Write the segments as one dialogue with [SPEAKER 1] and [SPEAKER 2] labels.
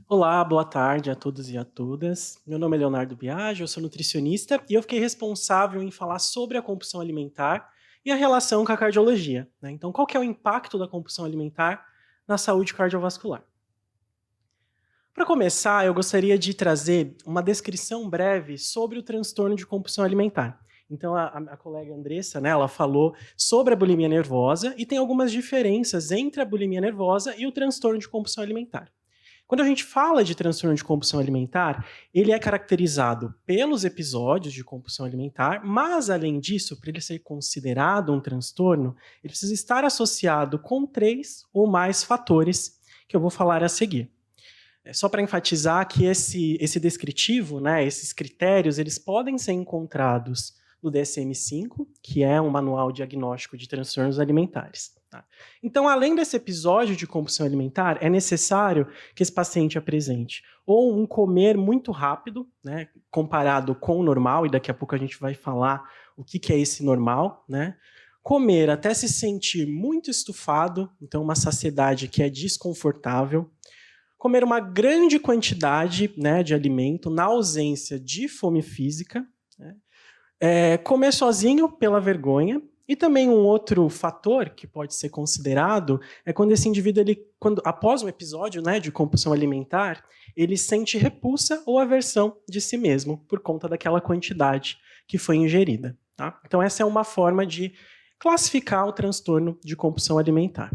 [SPEAKER 1] Olá, boa tarde a todos e a todas. Meu nome é Leonardo Biagi, eu sou nutricionista e eu fiquei responsável em falar sobre a compulsão alimentar e a relação com a cardiologia, né? Então, qual que é o impacto da compulsão alimentar na saúde cardiovascular? Para começar, eu gostaria de trazer uma descrição breve sobre o transtorno de compulsão alimentar. Então, a colega Andressa, né, ela falou sobre a bulimia nervosa e tem algumas diferenças entre a bulimia nervosa e o transtorno de compulsão alimentar. Quando a gente fala de transtorno de compulsão alimentar, ele é caracterizado pelos episódios de compulsão alimentar, mas além disso, para ele ser considerado um transtorno, ele precisa estar associado com 3 ou mais fatores que eu vou falar a seguir. É só para enfatizar que esse descritivo, né, esses critérios, eles podem ser encontrados no DSM-5, que é um manual diagnóstico de transtornos alimentares. Tá? Então, além desse episódio de compulsão alimentar, é necessário que esse paciente apresente ou um comer muito rápido, né, comparado com o normal, e daqui a pouco a gente vai falar o que é esse normal, né? Comer até se sentir muito estufado, então uma saciedade que é desconfortável, comer uma grande quantidade, né, de alimento na ausência de fome física, né? Comer sozinho pela vergonha. E também um outro fator que pode ser considerado é quando esse indivíduo, após um episódio, né, de compulsão alimentar, ele sente repulsa ou aversão de si mesmo por conta daquela quantidade que foi ingerida. Tá? Então essa é uma forma de classificar o transtorno de compulsão alimentar.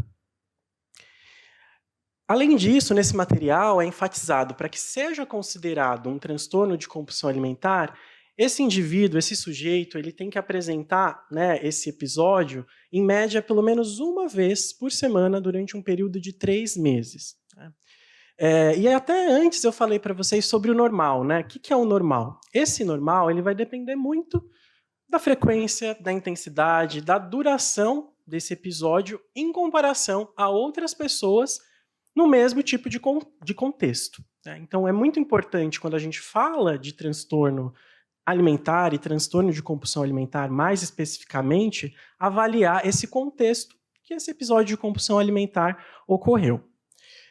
[SPEAKER 1] Além disso, nesse material é enfatizado para que seja considerado um transtorno de compulsão alimentar, esse indivíduo, esse sujeito, ele tem que apresentar, né, esse episódio, em média, pelo menos uma vez por semana durante um período de 3 meses. Né? E até antes eu falei para vocês sobre o normal. Né? O que é o normal? Esse normal ele vai depender muito da frequência, da intensidade, da duração desse episódio em comparação a outras pessoas no mesmo tipo de contexto. Né? Então, é muito importante, quando a gente fala de transtorno alimentar e transtorno de compulsão alimentar, mais especificamente, avaliar esse contexto que esse episódio de compulsão alimentar ocorreu.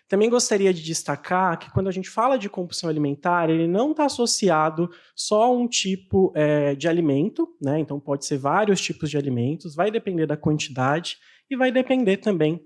[SPEAKER 1] Também gostaria de destacar que quando a gente fala de compulsão alimentar, ele não está associado só a um tipo de alimento, né? Então pode ser vários tipos de alimentos, vai depender da quantidade e vai depender também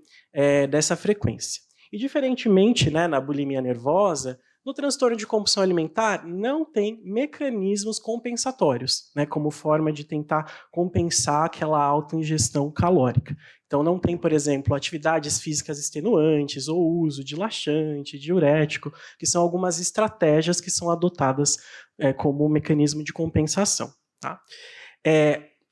[SPEAKER 1] dessa frequência. E diferentemente, né, na bulimia nervosa, no transtorno de compulsão alimentar não tem mecanismos compensatórios, né, como forma de tentar compensar aquela alta ingestão calórica. Então não tem, por exemplo, atividades físicas extenuantes ou uso de laxante, diurético, que são algumas estratégias que são adotadas como mecanismo de compensação. Tá?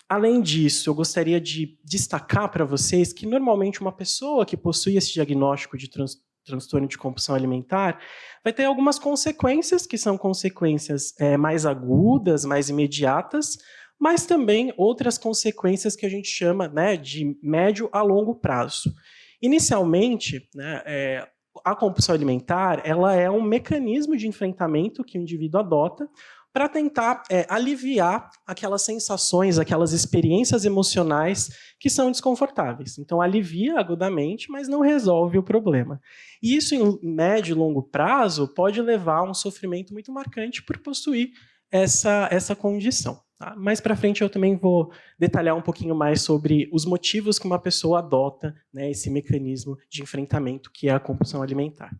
[SPEAKER 1] Além disso, eu gostaria de destacar para vocês que normalmente uma pessoa que possui esse diagnóstico de transtorno de compulsão alimentar vai ter algumas consequências, que são consequências mais agudas, mais imediatas, mas também outras consequências que a gente chama, né, de médio a longo prazo. Inicialmente, né, a compulsão alimentar ela é um mecanismo de enfrentamento que o indivíduo adota para tentar aliviar aquelas sensações, aquelas experiências emocionais que são desconfortáveis. Então, alivia agudamente, mas não resolve o problema. E isso, em médio e longo prazo, pode levar a um sofrimento muito marcante por possuir essa condição. Tá? Mais para frente, eu também vou detalhar um pouquinho mais sobre os motivos que uma pessoa adota, né, esse mecanismo de enfrentamento que é a compulsão alimentar.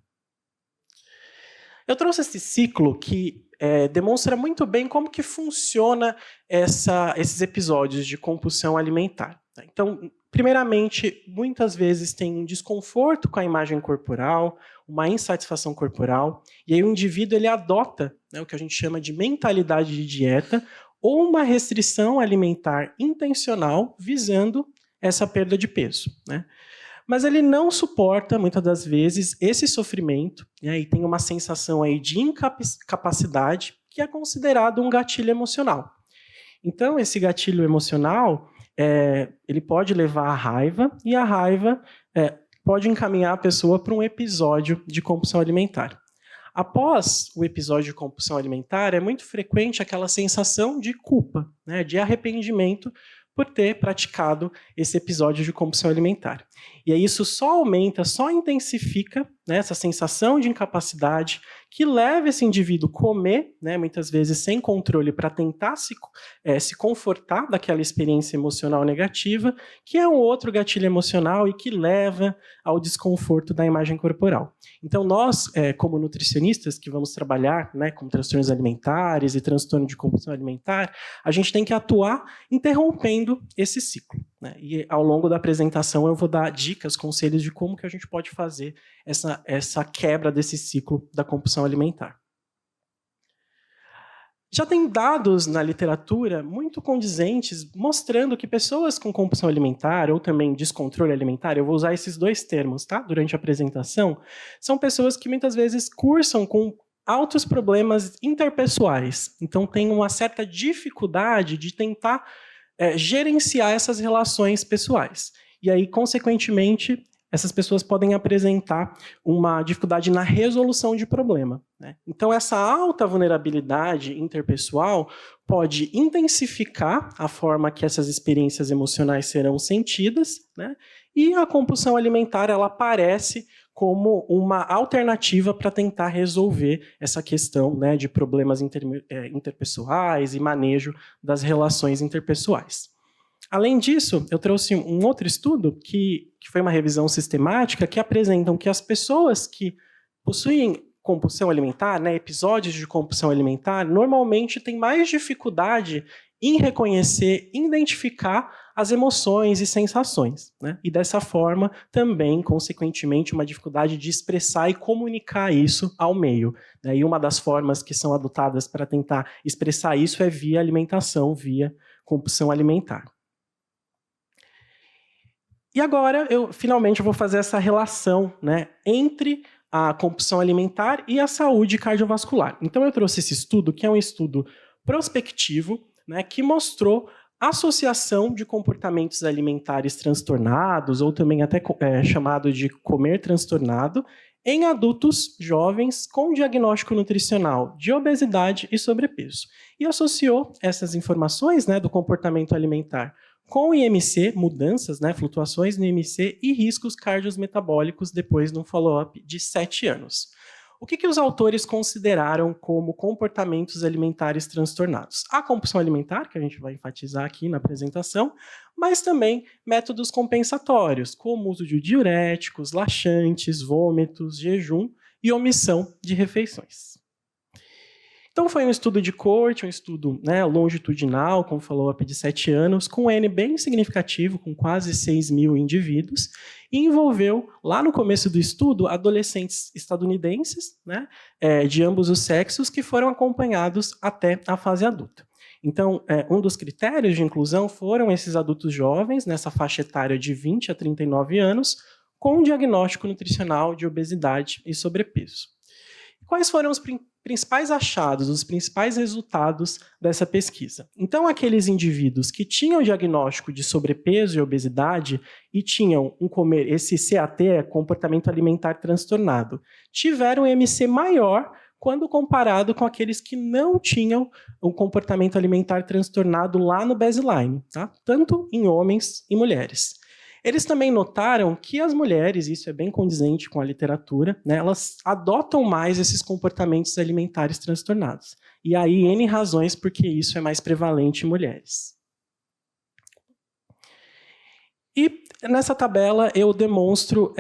[SPEAKER 1] Eu trouxe esse ciclo que demonstra muito bem como que funciona esses episódios de compulsão alimentar. Então, primeiramente, muitas vezes tem um desconforto com a imagem corporal, uma insatisfação corporal, e aí o indivíduo ele adota, né, o que a gente chama de mentalidade de dieta ou uma restrição alimentar intencional visando essa perda de peso. Né? Mas ele não suporta, muitas das vezes, esse sofrimento, né, e tem uma sensação aí de incapacidade, que é considerado um gatilho emocional. Então, esse gatilho emocional, ele pode levar à raiva, e a raiva pode encaminhar a pessoa para um episódio de compulsão alimentar. Após o episódio de compulsão alimentar, é muito frequente aquela sensação de culpa, né, de arrependimento, por ter praticado esse episódio de compulsão alimentar. E aí isso só aumenta, só intensifica, né, essa sensação de incapacidade que leva esse indivíduo a comer, né, muitas vezes sem controle, para tentar se confortar daquela experiência emocional negativa, que é um outro gatilho emocional e que leva ao desconforto da imagem corporal. Então nós, como nutricionistas que vamos trabalhar, né, com transtornos alimentares e transtorno de compulsão alimentar, a gente tem que atuar interrompendo esse ciclo, né? E ao longo da apresentação eu vou dar dicas, conselhos de como que a gente pode fazer essa quebra desse ciclo da compulsão alimentar. Já tem dados na literatura muito condizentes mostrando que pessoas com compulsão alimentar ou também descontrole alimentar, eu vou usar esses dois termos, tá? Durante a apresentação, são pessoas que muitas vezes cursam com altos problemas interpessoais. Então tem uma certa dificuldade de tentar gerenciar essas relações pessoais. E aí, consequentemente, essas pessoas podem apresentar uma dificuldade na resolução de problema, né? Então, essa alta vulnerabilidade interpessoal pode intensificar a forma que essas experiências emocionais serão sentidas, né? E a compulsão alimentar, ela aparece como uma alternativa para tentar resolver essa questão, né, de problemas interpessoais e manejo das relações interpessoais. Além disso, eu trouxe um outro estudo que foi uma revisão sistemática que apresentam que as pessoas que possuem compulsão alimentar, né, episódios de compulsão alimentar, normalmente têm mais dificuldade em reconhecer, identificar as emoções e sensações, né? E dessa forma, também, consequentemente, uma dificuldade de expressar e comunicar isso ao meio, né? E uma das formas que são adotadas para tentar expressar isso é via alimentação, via compulsão alimentar. E agora, finalmente, vou fazer essa relação, né, entre a compulsão alimentar e a saúde cardiovascular. Então, eu trouxe esse estudo, que é um estudo prospectivo, né, que mostrou associação de comportamentos alimentares transtornados, ou também até chamado de comer transtornado, em adultos jovens com diagnóstico nutricional de obesidade e sobrepeso. E associou essas informações, né, do comportamento alimentar com o IMC, mudanças, né, flutuações no IMC e riscos cardiometabólicos depois de um follow-up de 7 anos. O que os autores consideraram como comportamentos alimentares transtornados? A compulsão alimentar, que a gente vai enfatizar aqui na apresentação, mas também métodos compensatórios, como o uso de diuréticos, laxantes, vômitos, jejum e omissão de refeições. Então foi um estudo de coorte, um estudo, né, longitudinal, com follow-up de 7 anos, com um N bem significativo, com quase 6 mil indivíduos, e envolveu, lá no começo do estudo, adolescentes estadunidenses, né, de ambos os sexos, que foram acompanhados até a fase adulta. Então, um dos critérios de inclusão foram esses adultos jovens, nessa faixa etária de 20 a 39 anos, com diagnóstico nutricional de obesidade e sobrepeso. Quais foram os principais achados, os principais resultados dessa pesquisa? Então, aqueles indivíduos que tinham diagnóstico de sobrepeso e obesidade e tinham esse CAT, comportamento alimentar transtornado, tiveram um MC maior quando comparado com aqueles que não tinham um comportamento alimentar transtornado lá no baseline, tá? Tanto em homens e mulheres. Eles também notaram que as mulheres, isso é bem condizente com a literatura, né, elas adotam mais esses comportamentos alimentares transtornados. E aí, N razões porque isso é mais prevalente em mulheres. E nessa tabela eu demonstro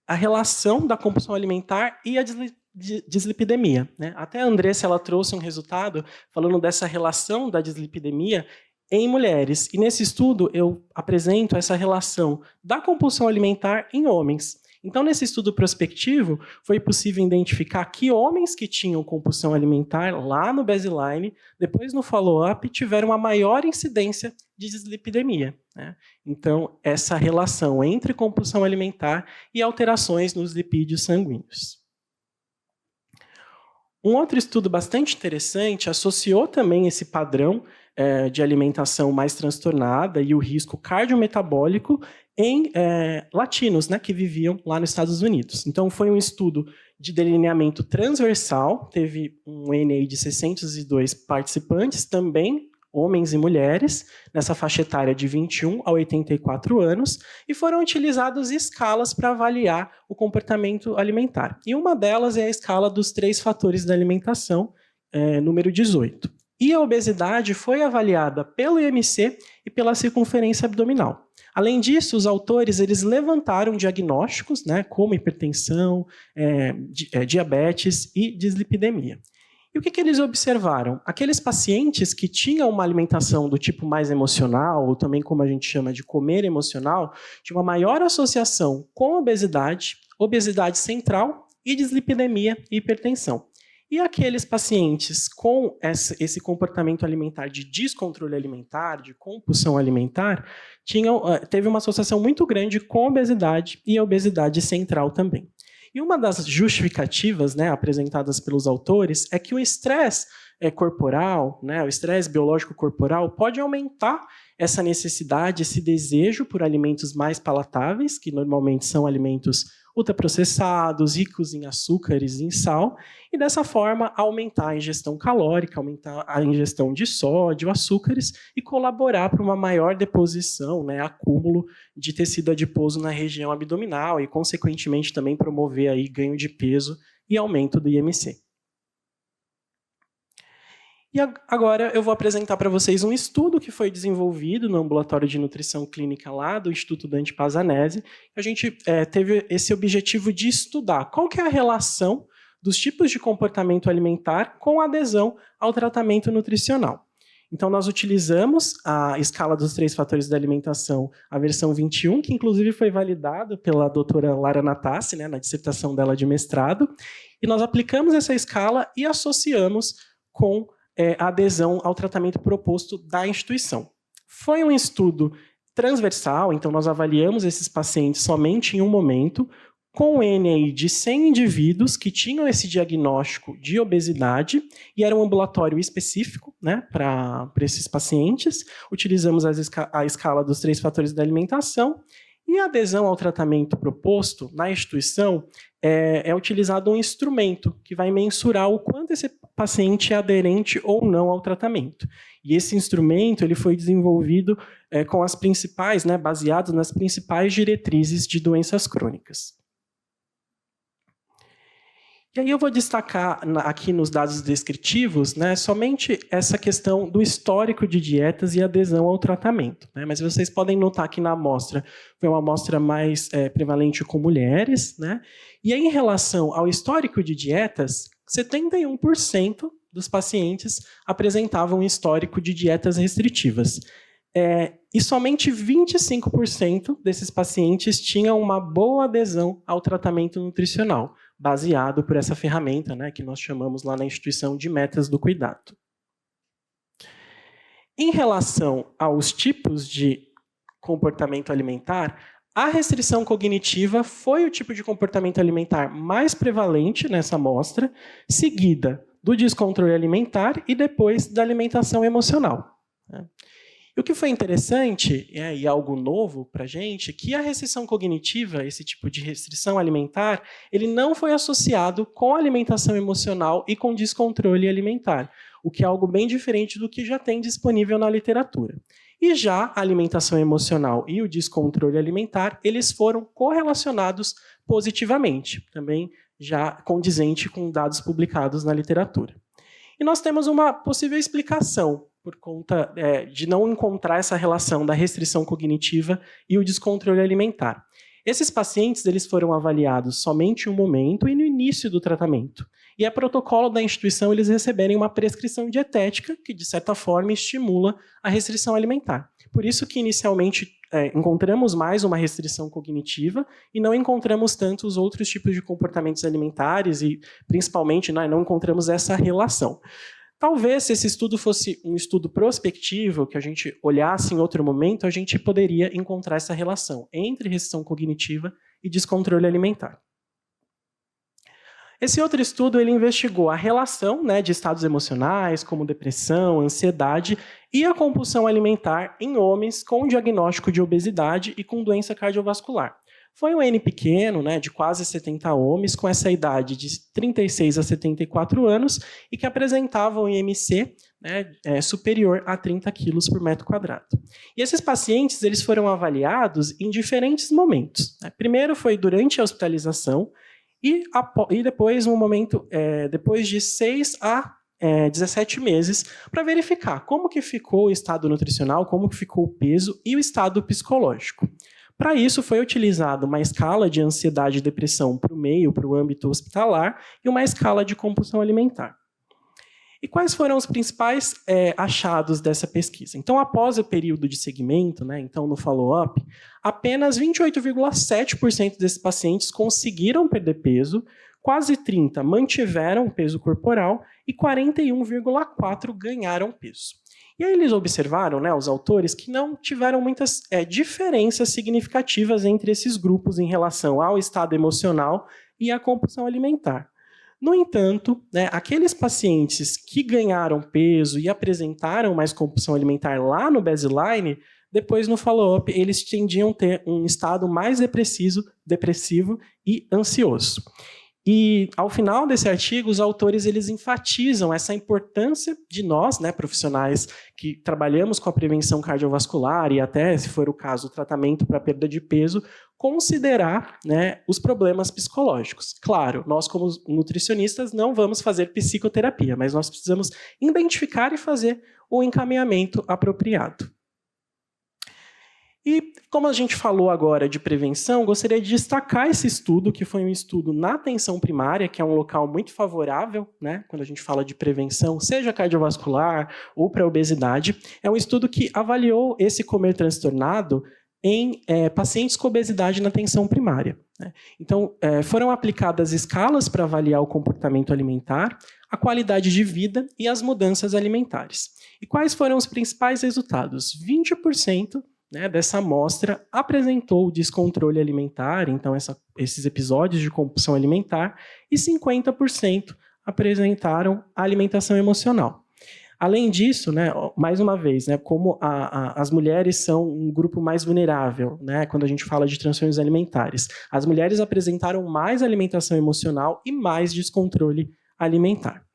[SPEAKER 1] a relação da compulsão alimentar e a dislipidemia, né? Até a Andressa, ela trouxe um resultado falando dessa relação da dislipidemia em mulheres. E nesse estudo eu apresento essa relação da compulsão alimentar em homens. Então, nesse estudo prospectivo, foi possível identificar que homens que tinham compulsão alimentar lá no baseline, depois no follow-up, tiveram uma maior incidência de dislipidemia, né? Então, essa relação entre compulsão alimentar e alterações nos lipídios sanguíneos. Um outro estudo bastante interessante associou também esse padrão de alimentação mais transtornada e o risco cardiometabólico em latinos, né, que viviam lá nos Estados Unidos. Então, foi um estudo de delineamento transversal, teve um NA de 602 participantes, também homens e mulheres, nessa faixa etária de 21 a 84 anos, e foram utilizadas escalas para avaliar o comportamento alimentar. E uma delas é a escala dos 3 fatores da alimentação, número 18. E a obesidade foi avaliada pelo IMC e pela circunferência abdominal. Além disso, os autores eles levantaram diagnósticos, né, como hipertensão, diabetes e dislipidemia. E o que eles observaram? Aqueles pacientes que tinham uma alimentação do tipo mais emocional, ou também como a gente chama de comer emocional, tinham uma maior associação com obesidade, obesidade central e dislipidemia e hipertensão. E aqueles pacientes com esse comportamento alimentar de descontrole alimentar, de compulsão alimentar, teve uma associação muito grande com obesidade e a obesidade central também. E uma das justificativas, né, apresentadas pelos autores é que o estresse corporal, né, o estresse biológico corporal, pode aumentar essa necessidade, esse desejo por alimentos mais palatáveis, que normalmente são alimentos ultraprocessados, ricos em açúcares e em sal, e dessa forma aumentar a ingestão calórica, aumentar a ingestão de sódio, açúcares e colaborar para uma maior deposição, né, acúmulo de tecido adiposo na região abdominal e, consequentemente, também promover aí ganho de peso e aumento do IMC. E agora eu vou apresentar para vocês um estudo que foi desenvolvido no ambulatório de nutrição clínica lá do Instituto Dante Pazzanese. A gente teve esse objetivo de estudar qual que é a relação dos tipos de comportamento alimentar com adesão ao tratamento nutricional. Então, nós utilizamos a escala dos 3 fatores da alimentação, a versão 21, que inclusive foi validada pela doutora Lara Natassi, né, na dissertação dela de mestrado, e nós aplicamos essa escala e associamos com a adesão ao tratamento proposto da instituição. Foi um estudo transversal, então nós avaliamos esses pacientes somente em um momento, com N aí de 100 indivíduos que tinham esse diagnóstico de obesidade, e era um ambulatório específico, né, para esses pacientes. Utilizamos a escala dos 3 fatores da alimentação, e a adesão ao tratamento proposto na instituição é utilizado um instrumento que vai mensurar o quanto esse paciente é aderente ou não ao tratamento. E esse instrumento ele foi desenvolvido com as principais, né, baseado nas principais diretrizes de doenças crônicas. E aí eu vou destacar aqui nos dados descritivos, né, somente essa questão do histórico de dietas e adesão ao tratamento, né, mas vocês podem notar que na amostra foi uma amostra mais prevalente com mulheres, né, e aí, em relação ao histórico de dietas, 71% dos pacientes apresentavam histórico de dietas restritivas. E somente 25% desses pacientes tinham uma boa adesão ao tratamento nutricional, baseado por essa ferramenta, né, que nós chamamos lá na instituição de metas do cuidado. Em relação aos tipos de comportamento alimentar, a restrição cognitiva foi o tipo de comportamento alimentar mais prevalente nessa amostra, seguida do descontrole alimentar e depois da alimentação emocional. E o que foi interessante, e algo novo para a gente, que a restrição cognitiva, esse tipo de restrição alimentar, ele não foi associado com a alimentação emocional e com descontrole alimentar, o que é algo bem diferente do que já tem disponível na literatura. E já a alimentação emocional e o descontrole alimentar, eles foram correlacionados positivamente, também já condizente com dados publicados na literatura. E nós temos uma possível explicação por conta de não encontrar essa relação da restrição cognitiva e o descontrole alimentar. Esses pacientes eles foram avaliados somente em um momento e no início do tratamento. E é protocolo da instituição eles receberem uma prescrição dietética que, de certa forma, estimula a restrição alimentar. Por isso que, inicialmente, encontramos mais uma restrição cognitiva e não encontramos tanto os outros tipos de comportamentos alimentares e, principalmente, não encontramos essa relação. Talvez, se esse estudo fosse um estudo prospectivo, que a gente olhasse em outro momento, a gente poderia encontrar essa relação entre restrição cognitiva e descontrole alimentar. Esse outro estudo ele investigou a relação, né, de estados emocionais, como depressão, ansiedade, e a compulsão alimentar em homens com diagnóstico de obesidade e com doença cardiovascular. Foi um N pequeno, né, de quase 70 homens, com essa idade de 36 a 74 anos, e que apresentavam um IMC, né, superior a 30 quilos por metro quadrado. E esses pacientes eles foram avaliados em diferentes momentos, né? Primeiro foi durante a hospitalização, e depois, depois de 6 a 17 meses, para verificar como que ficou o estado nutricional, como que ficou o peso e o estado psicológico. Para isso, foi utilizada uma escala de ansiedade e depressão para o meio, para o âmbito hospitalar, e uma escala de compulsão alimentar. E quais foram os principais achados dessa pesquisa? Então, após o período de segmento, né, então no follow-up, apenas 28,7% desses pacientes conseguiram perder peso, quase 30% mantiveram o peso corporal e 41,4% ganharam peso. E aí eles observaram, né, os autores, que não tiveram muitas diferenças significativas entre esses grupos em relação ao estado emocional e à compulsão alimentar. No entanto, né, aqueles pacientes que ganharam peso e apresentaram mais compulsão alimentar lá no baseline, depois no follow-up eles tendiam a ter um estado mais depressivo e ansioso. E, ao final desse artigo, os autores eles enfatizam essa importância de nós, né, profissionais que trabalhamos com a prevenção cardiovascular e até, se for o caso, o tratamento para perda de peso, considerar, né, os problemas psicológicos. Claro, nós como nutricionistas não vamos fazer psicoterapia, mas nós precisamos identificar e fazer o encaminhamento apropriado. E como a gente falou agora de prevenção, gostaria de destacar esse estudo, que foi um estudo na atenção primária, que é um local muito favorável, né, quando a gente fala de prevenção, seja cardiovascular ou para obesidade. É um estudo que avaliou esse comer transtornado em pacientes com obesidade na atenção primária, né? Então, foram aplicadas escalas para avaliar o comportamento alimentar, a qualidade de vida e as mudanças alimentares. E quais foram os principais resultados? 20%, né, dessa amostra apresentou descontrole alimentar, então esses episódios de compulsão alimentar, e 50% apresentaram alimentação emocional. Além disso, né, mais uma vez, né, como as mulheres são um grupo mais vulnerável, né, quando a gente fala de transtornos alimentares, as mulheres apresentaram mais alimentação emocional e mais descontrole alimentar.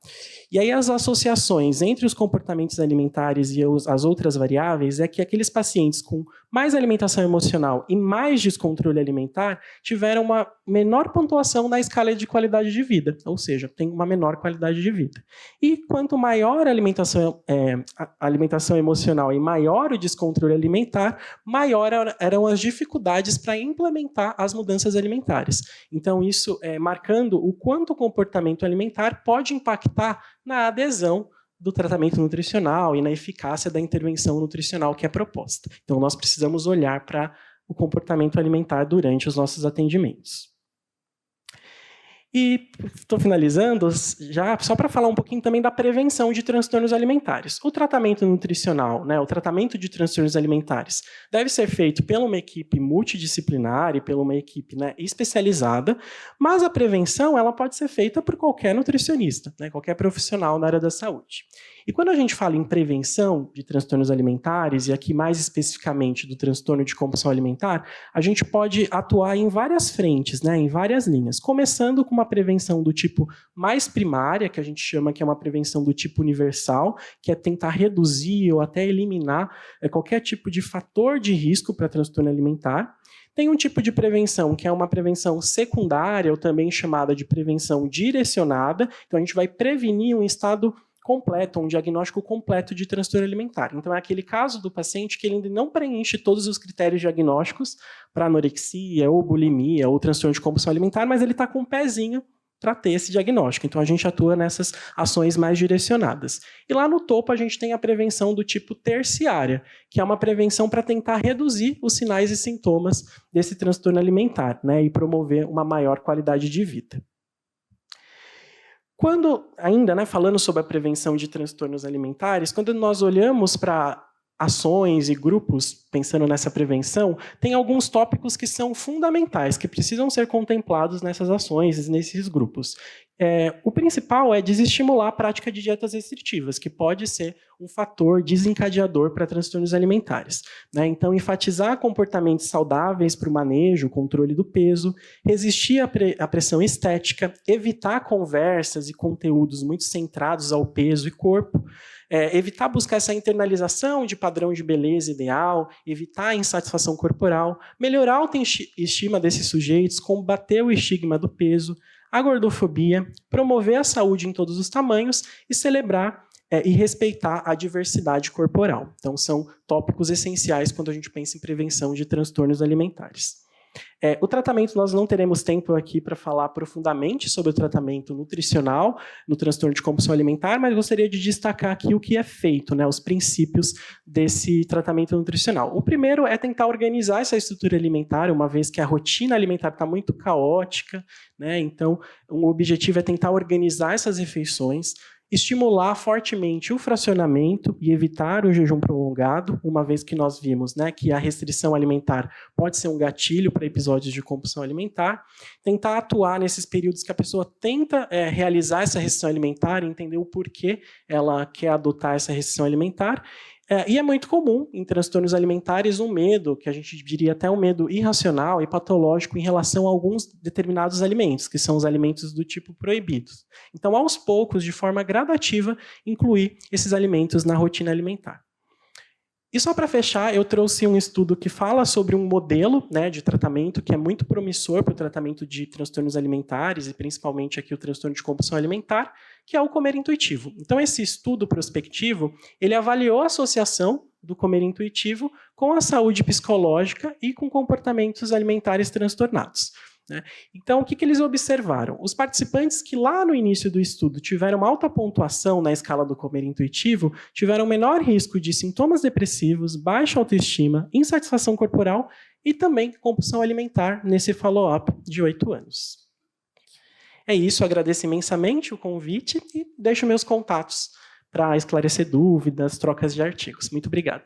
[SPEAKER 1] E aí as associações entre os comportamentos alimentares e as outras variáveis é que aqueles pacientes com mais alimentação emocional e mais descontrole alimentar tiveram uma menor pontuação na escala de qualidade de vida, ou seja, tem uma menor qualidade de vida. E quanto maior a alimentação emocional e maior o descontrole alimentar, maior eram as dificuldades para implementar as mudanças alimentares. Então isso marcando o quanto o comportamento alimentar pode impactar na adesão do tratamento nutricional e na eficácia da intervenção nutricional que é proposta. Então, nós precisamos olhar para o comportamento alimentar durante os nossos atendimentos. E estou finalizando, já só para falar um pouquinho também da prevenção de transtornos alimentares. O tratamento nutricional, né, o tratamento de transtornos alimentares, deve ser feito por uma equipe multidisciplinar e por uma equipe, né, especializada, mas a prevenção ela pode ser feita por qualquer nutricionista, né, qualquer profissional na área da saúde. E quando a gente fala em prevenção de transtornos alimentares, e aqui mais especificamente do transtorno de compulsão alimentar, a gente pode atuar em várias frentes, né, em várias linhas, começando com uma prevenção do tipo mais primária, que a gente chama que é uma prevenção do tipo universal, que é tentar reduzir ou até eliminar qualquer tipo de fator de risco para transtorno alimentar. Tem um tipo de prevenção que é uma prevenção secundária, ou também chamada de prevenção direcionada, então a gente vai prevenir um estado completo, um diagnóstico completo de transtorno alimentar. Então, é aquele caso do paciente que ele ainda não preenche todos os critérios diagnósticos para anorexia, ou bulimia, ou transtorno de compulsão alimentar, mas ele está com um pezinho para ter esse diagnóstico. Então, a gente atua nessas ações mais direcionadas. E lá no topo, a gente tem a prevenção do tipo terciária, que é uma prevenção para tentar reduzir os sinais e sintomas desse transtorno alimentar, né, e promover uma maior qualidade de vida. Quando, ainda, né, falando sobre a prevenção de transtornos alimentares, quando nós olhamos para ações e grupos, pensando nessa prevenção, tem alguns tópicos que são fundamentais, que precisam ser contemplados nessas ações e nesses grupos. O principal é desestimular a prática de dietas restritivas, que pode ser um fator desencadeador para transtornos alimentares. Então, enfatizar comportamentos saudáveis para o manejo, controle do peso, resistir à pressão estética, evitar conversas e conteúdos muito centrados ao peso e corpo, evitar buscar essa internalização de padrão de beleza ideal, evitar a insatisfação corporal, melhorar a autoestima desses sujeitos, combater o estigma do peso, a gordofobia, promover a saúde em todos os tamanhos e celebrar e respeitar a diversidade corporal. Então, são tópicos essenciais quando a gente pensa em prevenção de transtornos alimentares. O tratamento, nós não teremos tempo aqui para falar profundamente sobre o tratamento nutricional no transtorno de compulsão alimentar, mas gostaria de destacar aqui o que é feito, os princípios desse tratamento nutricional. O primeiro é tentar organizar essa estrutura alimentar, uma vez que a rotina alimentar está muito caótica, então o objetivo é tentar organizar essas refeições, estimular fortemente o fracionamento e evitar o jejum prolongado, uma vez que nós vimos que a restrição alimentar pode ser um gatilho para episódios de compulsão alimentar, tentar atuar nesses períodos que a pessoa tenta realizar essa restrição alimentar, entender o porquê ela quer adotar essa restrição alimentar. E é muito comum em transtornos alimentares um medo, que a gente diria até um medo irracional e patológico em relação a alguns determinados alimentos, que são os alimentos do tipo proibidos. Então, aos poucos, de forma gradativa, incluir esses alimentos na rotina alimentar. E só para fechar, eu trouxe um estudo que fala sobre um modelo de tratamento que é muito promissor para o tratamento de transtornos alimentares e principalmente aqui o transtorno de compulsão alimentar, que é o comer intuitivo. Então, esse estudo prospectivo, ele avaliou a associação do comer intuitivo com a saúde psicológica e com comportamentos alimentares transtornados. Então, o que eles observaram? Os participantes que lá no início do estudo tiveram uma alta pontuação na escala do comer intuitivo tiveram menor risco de sintomas depressivos, baixa autoestima, insatisfação corporal e também compulsão alimentar nesse follow-up de 8 anos. É isso, agradeço imensamente o convite e deixo meus contatos para esclarecer dúvidas, trocas de artigos. Muito obrigado.